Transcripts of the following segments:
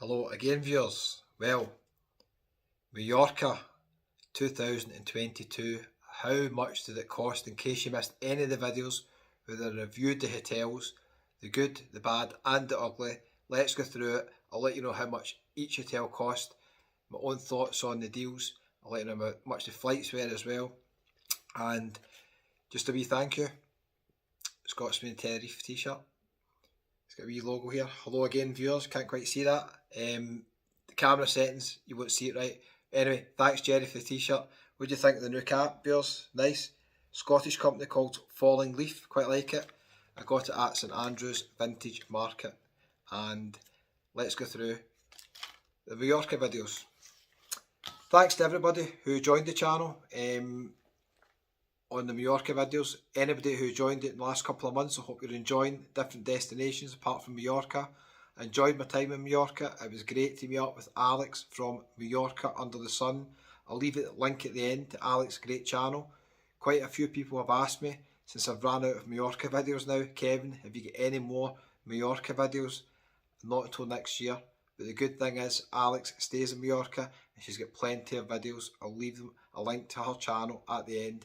Hello again viewers. Well, Majorca 2022, how much did it cost? In case you missed any of the videos where I reviewed the hotels, the good, the bad and the ugly, let's go through it. I'll let you know how much each hotel cost, my own thoughts on the deals, I'll let you know how much the flights were as well, and just a wee thank you. Scotsman Tenerife t-shirt. It's got a wee logo here. Hello again viewers, can't quite see that. The camera settings, you won't see it right. Anyway, thanks Jerry for the t-shirt. What do you think of the new cap, viewers? Nice. Scottish company called Falling Leaf, quite like it. I got it at St Andrews Vintage Market. And let's go through the Majorca videos. Thanks to everybody who joined the channel on the Majorca videos. Anybody who joined it in the last couple of months, I hope you're enjoying different destinations apart from Majorca. I enjoyed my time in Majorca. It was great to meet up with Alex from Majorca Under the Sun. I'll leave a link at the end to Alex's great channel. Quite a few people have asked me since I've ran out of Majorca videos now, Kevin, have you got any more Majorca videos? Not until next year. But the good thing is Alex stays in Majorca and she's got plenty of videos. I'll leave them a link to her channel at the end.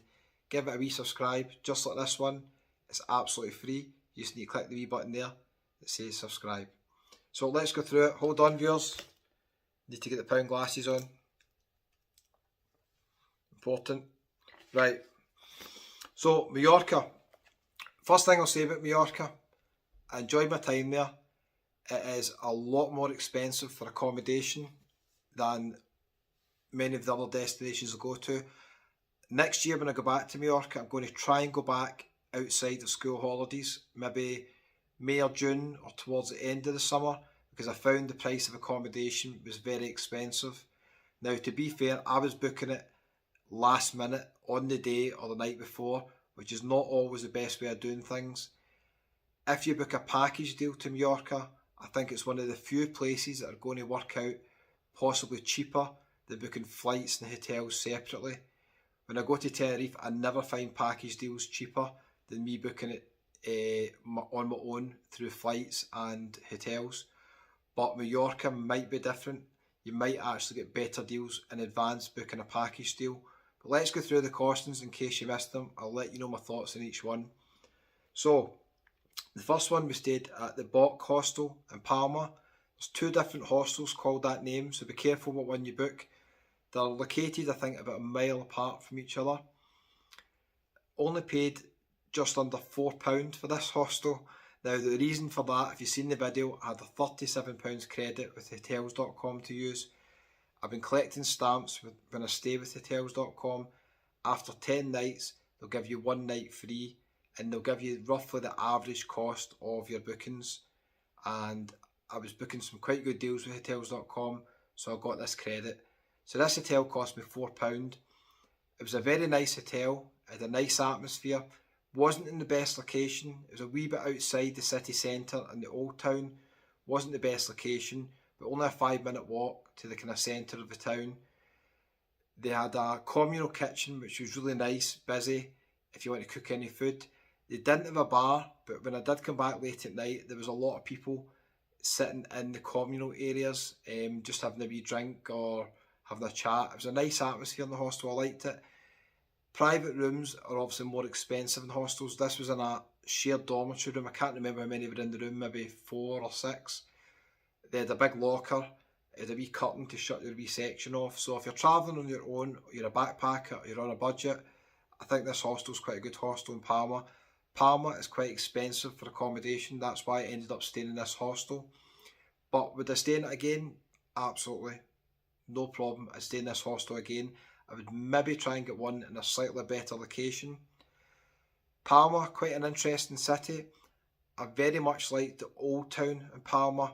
Give it a wee subscribe, just like this one. It's absolutely free. You just need to click the wee button there that says subscribe. So let's go through it. Hold on viewers. Need to get the pound glasses on. Important. Right. So Majorca. First thing I'll say about Majorca. I enjoyed my time there. It is a lot more expensive for accommodation than many of the other destinations I go to. Next year when I go back to Majorca, I'm going to try and go back outside of school holidays, maybe May or June or towards the end of the summer, because I found the price of accommodation was very expensive. Now to be fair, I was booking it last minute on the day or the night before, which is not always the best way of doing things. If you book a package deal to Majorca, I think it's one of the few places that are going to work out possibly cheaper than booking flights and hotels separately. When I go to Tenerife, I never find package deals cheaper than me booking it on my own through flights and hotels. But Majorca might be different. You might actually get better deals in advance booking a package deal. But let's go through the costings in case you missed them. I'll let you know my thoughts on each one. So, the first one we stayed at the Bock Hostel in Palma. There's two different hostels called that name, so be careful what one you book. They're located, I think, about a mile apart from each other. Only paid just under £4 for this hostel. Now, the reason for that, if you've seen the video, I had a £37 credit with hotels.com to use. I've been collecting stamps when I stay with hotels.com. After 10 nights, they'll give you 1 night free, and they'll give you roughly the average cost of your bookings. And I was booking some quite good deals with hotels.com, so I got this credit. So this hotel cost me £4. It was a very nice hotel, it had a nice atmosphere, wasn't in the best location, it was a wee bit outside the city centre and the old town, wasn't the best location, but only a 5-minute walk to the kind of centre of the town. They had a communal kitchen which was really nice, busy, if you want to cook any food. They didn't have a bar, but when I did come back late at night, there was a lot of people sitting in the communal areas, just having a wee drink or having a chat. It was a nice atmosphere in the hostel, I liked it. Private rooms are obviously more expensive in hostels. This was in a shared dormitory room. I can't remember how many were in the room, maybe 4 or 6. They had a big locker, it had a wee curtain to shut your wee section off. So if you're travelling on your own, or you're a backpacker, or you're on a budget, I think this hostel's quite a good hostel in Palma. Palma is quite expensive for accommodation, that's why I ended up staying in this hostel. But would I stay in it again? Absolutely. No problem, I'd stay in this hostel again. I would maybe try and get one in a slightly better location. Palma, quite an interesting city. I very much liked the old town in Palma.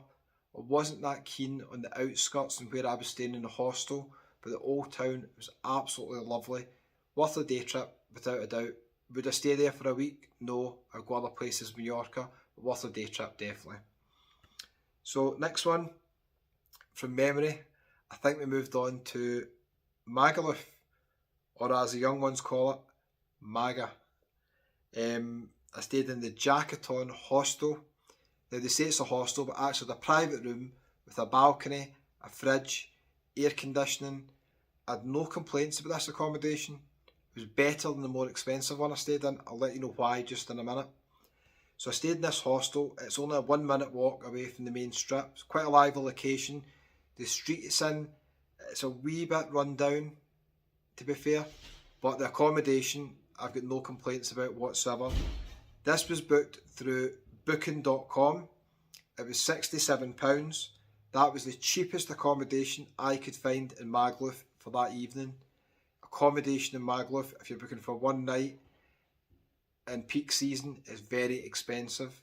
I wasn't that keen on the outskirts and where I was staying in the hostel, but the old town was absolutely lovely. Worth a day trip, without a doubt. Would I stay there for a week? No, I'd go other places in Majorca, but worth a day trip definitely. So next one, from memory, I think we moved on to Magaluf, or as the young ones call it, Maga. I stayed in the Jackaton hostel. Now they say it's a hostel, but actually the private room with a balcony, a fridge, air conditioning. I had no complaints about this accommodation. It was better than the more expensive one I stayed in. I'll let you know why just in a minute. So I stayed in this hostel. It's only a 1 minute walk away from the main strip. It's quite a lively location. The street it's in, it's a wee bit run down, to be fair, but the accommodation I've got no complaints about whatsoever. This was booked through booking.com. It was £67. That was the cheapest accommodation I could find in Magaluf for that evening. Accommodation in Magaluf, if you're booking for one night in peak season, is very expensive.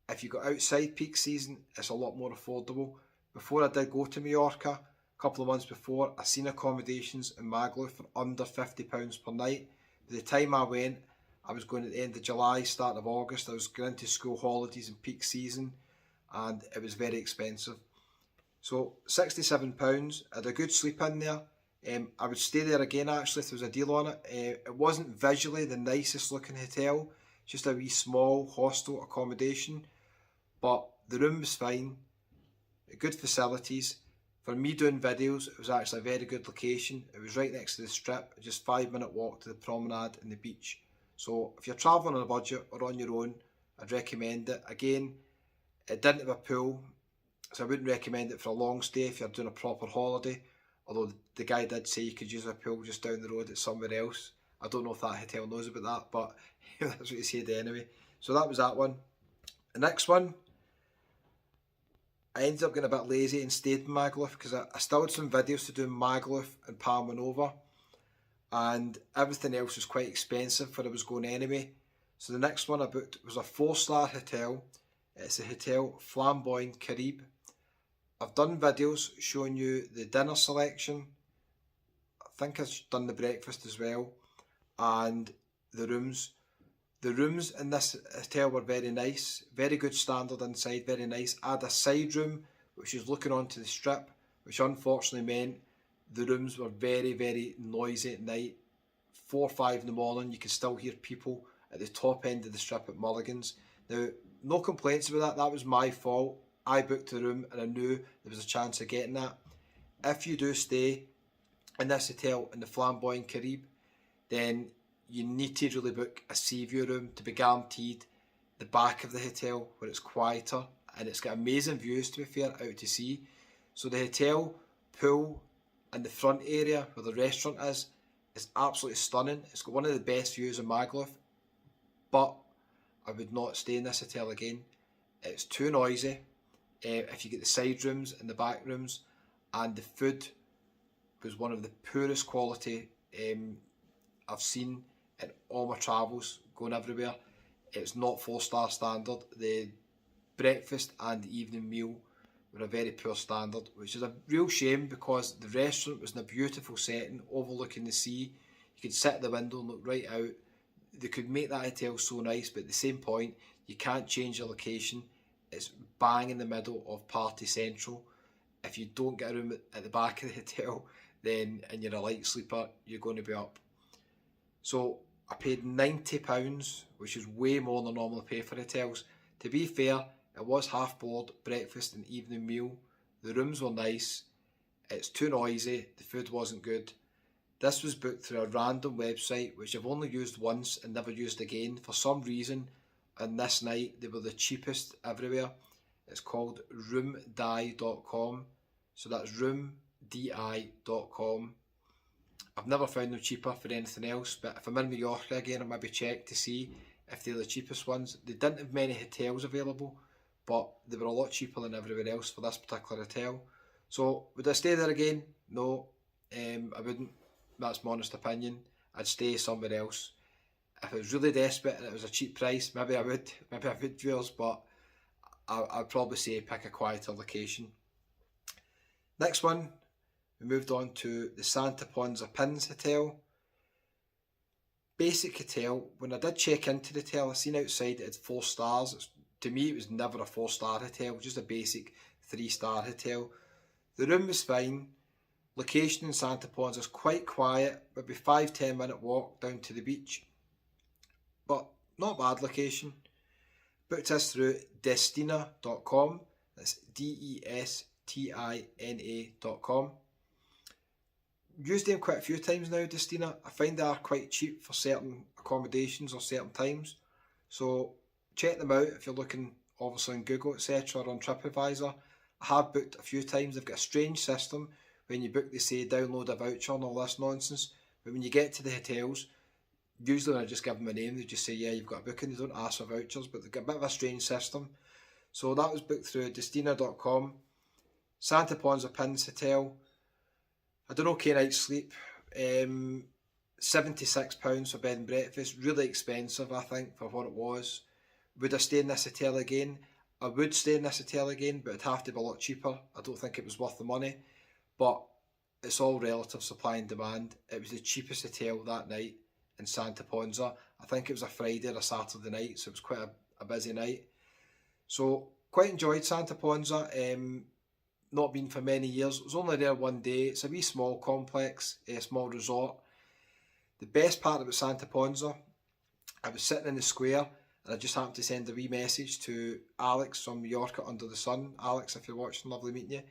If you go outside peak season, it's a lot more affordable. Before I did go to Majorca, a couple of months before, I seen accommodations in Magaluf for under £50 per night. By the time I went, I was going at the end of July, start of August. I was going into school holidays and peak season, and it was very expensive. So £67, I had a good sleep in there. I would stay there again actually if there was a deal on it. It wasn't visually the nicest looking hotel, just a wee small hostel accommodation, but the room was fine, good facilities. For me doing videos, it was actually a very good location. It was right next to the strip, just 5 minute walk to the promenade and the beach. So if you're travelling on a budget or on your own, I'd recommend it. Again, it didn't have a pool, so I wouldn't recommend it for a long stay if you're doing a proper holiday. Although the guy did say you could use a pool just down the road at somewhere else. I don't know if that hotel knows about that, but that's what he said anyway. So that was that one. The next one, I ended up getting a bit lazy and stayed in Magaluf because I still had some videos to do in Magaluf and Palma, and everything else was quite expensive for I was going anyway. So the next one I booked was a 4-star hotel. It's a Hotel Flamboyant Caribe. I've done videos showing you the dinner selection. I think I've done the breakfast as well, and the rooms. The rooms in this hotel were very nice, very good standard inside, very nice. I had a side room which is looking onto the strip, which unfortunately meant the rooms were very, very noisy at night. 4 or 5 in the morning, you could still hear people at the top end of the strip at Mulligan's. Now, no complaints about that, that was my fault. I booked the room and I knew there was a chance of getting that. If you do stay in this hotel in the Flamboyant Caribe, then you need to really book a sea view room to be guaranteed the back of the hotel where it's quieter and it's got amazing views, to be fair, out to sea. So the hotel pool and the front area where the restaurant is absolutely stunning. It's got one of the best views in Magaluf, but I would not stay in this hotel again. It's too noisy. If you get the side rooms and the back rooms, and the food was one of the poorest quality I've seen in all my travels going everywhere. It's not 4-star standard. The breakfast and the evening meal were a very poor standard, which is a real shame because the restaurant was in a beautiful setting overlooking the sea. You could sit at the window and look right out. They could make that hotel so nice, but at the same point, you can't change the location. It's bang in the middle of Party Central. If you don't get a room at the back of the hotel, then and you're a light sleeper, you're going to be up. So I paid £90, which is way more than I normally pay for hotels. To be fair, it was half board, breakfast and evening meal. The rooms were nice. It's too noisy. The food wasn't good. This was booked through a random website, which I've only used once and never used again. For some reason, on this night, they were the cheapest everywhere. It's called roomdi.com. So that's roomdi.com. I've never found them cheaper for anything else, but if I'm in Majorca again, I'll maybe check to see if they're the cheapest ones. They didn't have many hotels available, but they were a lot cheaper than everywhere else for this particular hotel. So would I stay there again? No, I wouldn't. That's my honest opinion. I'd stay somewhere else. If I was really desperate and it was a cheap price, maybe I would, viewers, but I'd probably say pick a quieter location. Next one, we moved on to the Santa Ponsa Pins Hotel. Basic hotel. When I did check into the hotel, I seen outside it had 4 stars. To me, it was never a 4-star hotel, just a basic 3-star hotel. The room was fine. Location in Santa Ponsa is quite quiet, maybe 5-10 minute walk down to the beach. But not bad location. Booked us through destina.com. That's DESTINA.com. Destina.com. Used them quite a few times now, Destina. I find they are quite cheap for certain accommodations or certain times. So check them out if you're looking, obviously on Google, etc., or on TripAdvisor. I have booked a few times. They've got a strange system. When you book, they say download a voucher and all this nonsense. But when you get to the hotels, usually when I just give them a name, they just say, yeah, you've got a booking. They don't ask for vouchers, but they've got a bit of a strange system. So that was booked through Destina.com. Santa Ponsa Pins Hotel. I had an okay night's sleep. £76 for bed and breakfast. Really expensive, I think, for what it was. Would I stay in this hotel again? I would stay in this hotel again, but it'd have to be a lot cheaper. I don't think it was worth the money. But it's all relative supply and demand. It was the cheapest hotel that night in Santa Ponsa. I think it was a Friday or a Saturday night, so it was quite a busy night. So quite enjoyed Santa Ponsa. Not been for many years. It was only there one day. It's a wee small complex, a small resort. The best part about Santa Ponsa, I was sitting in the square and I just happened to send a wee message to Alex from Majorca Under the Sun. Alex, if you're watching, lovely meeting you.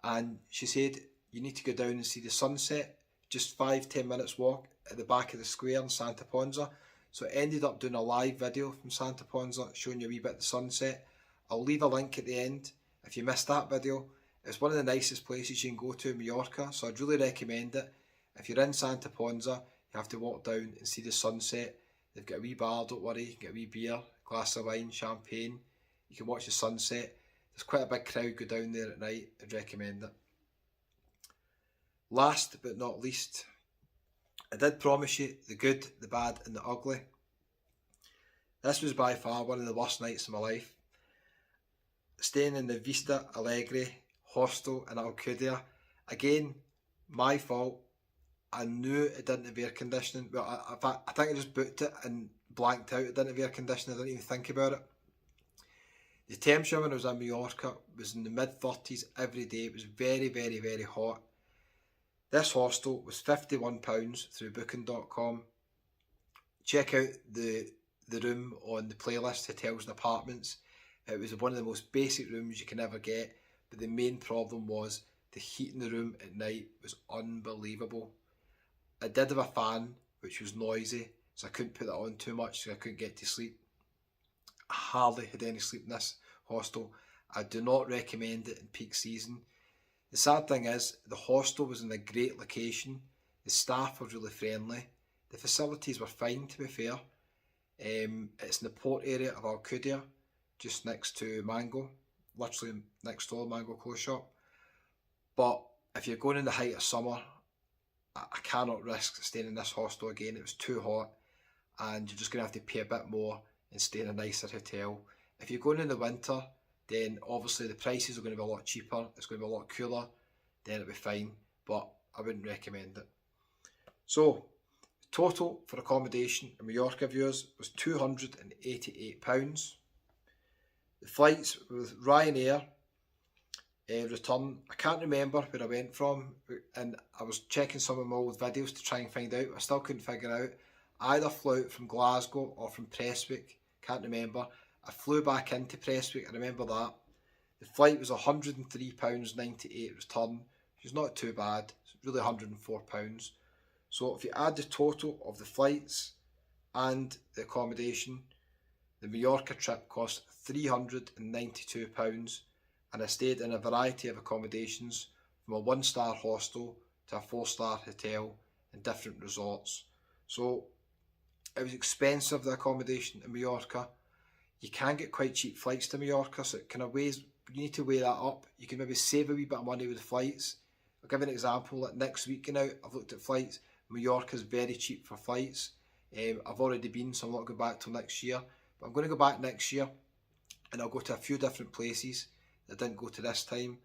And she said, you need to go down and see the sunset. Just 5-10 minutes walk at the back of the square in Santa Ponsa. So I ended up doing a live video from Santa Ponsa showing you a wee bit of the sunset. I'll leave a link at the end if you missed that video. It's one of the nicest places you can go to in Majorca, so I'd really recommend it. If you're in Santa Ponsa, you have to walk down and see the sunset. They've got a wee bar, don't worry, you can get a wee beer, glass of wine, champagne. You can watch the sunset. There's quite a big crowd go down there at night. I'd recommend it. Last but not least, I did promise you the good, the bad and the ugly. This was by far one of the worst nights of my life. Staying in the Vista Alegre hostel in Alcudia. Again, my fault. I knew it didn't have air conditioning. Well, I think I just booked it and blanked out. It didn't have air conditioning. I didn't even think about it. The temperature when I was in Majorca was in the mid-30s every day. It was very, very, very hot. This hostel was £51 through booking.com. Check out the room on the playlist, Hotels and Apartments. It was one of the most basic rooms you can ever get. But the main problem was the heat in the room at night was unbelievable. I did have a fan, which was noisy, so I couldn't put that on too much, so I couldn't get to sleep. I hardly had any sleep in this hostel. I do not recommend it in peak season. The sad thing is, the hostel was in a great location. The staff were really friendly. The facilities were fine, to be fair. It's in the port area of Alcudia, just next to Mango. Literally next door, Mango Clothes Shop. But if you're going in the height of summer, I cannot risk staying in this hostel again. It was too hot and you're just going to have to pay a bit more and stay in a nicer hotel. If you're going in the winter, then obviously the prices are going to be a lot cheaper. It's going to be a lot cooler. Then it'll be fine, but I wouldn't recommend it. So, total for accommodation in Majorca, viewers, was £288. The flights with Ryanair return, I can't remember where I went from, and I was checking some of my old videos to try and find out. I still couldn't figure out. I either flew out from Glasgow or from Prestwick, can't remember. I flew back into Prestwick, I remember that. The flight was £103.98 return, which is not too bad. It's really £104. So if you add the total of the flights and the accommodation, the Majorca trip cost £392, and I stayed in a variety of accommodations from a 1-star hostel to a 4-star hotel in different resorts. So it was expensive, the accommodation in Majorca. You can get quite cheap flights to Majorca, so it kind of weighs, you need to weigh that up. You can maybe save a wee bit of money with the flights. I'll give you an example. Like next week now, I've looked at flights. Majorca's very cheap for flights. I've already been, so I'm not going back till next year. But I'm going to go back next year and I'll go to a few different places that I didn't go to this time.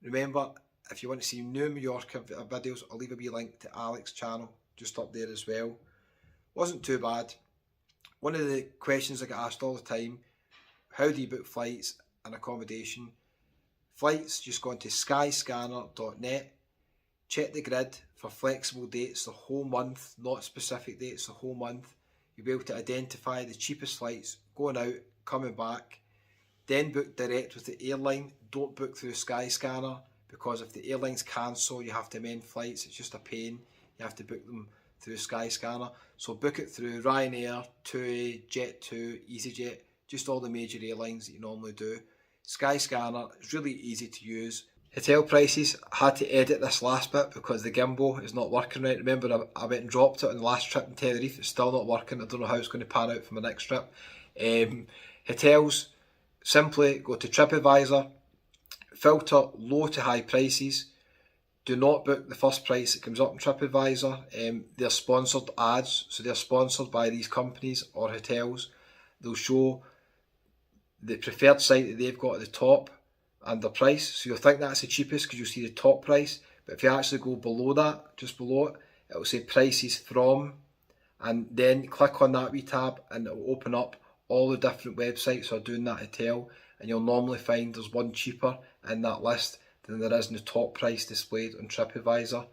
Remember, if you want to see new Majorca videos, I'll leave a wee link to Alex's channel just up there as well. Wasn't too bad. One of the questions I get asked all the time, how do you book flights and accommodation? Flights, just go onto skyscanner.net, check the grid for flexible dates the whole month, not specific dates, the whole month. You'll be able to identify the cheapest flights going out, coming back. Then book direct with the airline. Don't book through Skyscanner, because if the airlines cancel, you have to amend flights. It's just a pain. You have to book them through Skyscanner. So book it through Ryanair, TUI, Jet2, EasyJet, just all the major airlines that you normally do. Skyscanner is really easy to use. Hotel prices, I had to edit this last bit because the gimbal is not working right. Remember, I went and dropped it on the last trip in Tenerife. It's still not working. I don't know how it's going to pan out for my next trip. Hotels, simply go to TripAdvisor, filter low to high prices. Do not book the first price that comes up on TripAdvisor. They're sponsored ads, so they're sponsored by these companies or hotels. They'll show the preferred site that they've got at the top and the price, so you'll think that's the cheapest because you'll see the top price, but if you actually go below that, just below it, it'll say prices from, and then click on that wee tab and it'll open up all the different websites that are doing that hotel, and you'll normally find there's one cheaper in that list than there is in the top price displayed on TripAdvisor.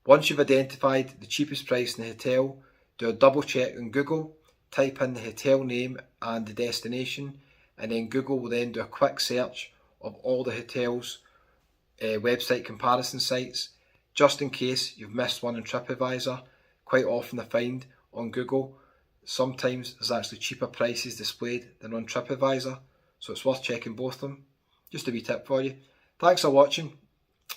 Once you've identified the cheapest price in the hotel, do a double check on Google, type in the hotel name and the destination, and then Google will then do a quick search of all the hotels' website comparison sites, just in case you've missed one on TripAdvisor. Quite often I find on Google, sometimes there's actually cheaper prices displayed than on TripAdvisor, so it's worth checking both of them. Just a wee tip for you. Thanks for watching.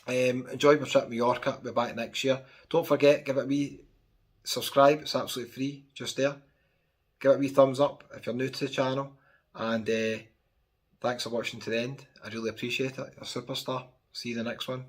Enjoyed my trip to Majorca. I'll be back next year. Don't forget, give it a wee subscribe. It's absolutely free, just there. Give it a wee thumbs up if you're new to the channel, and thanks for watching to the end. I really appreciate it. You're a superstar. See you in the next one.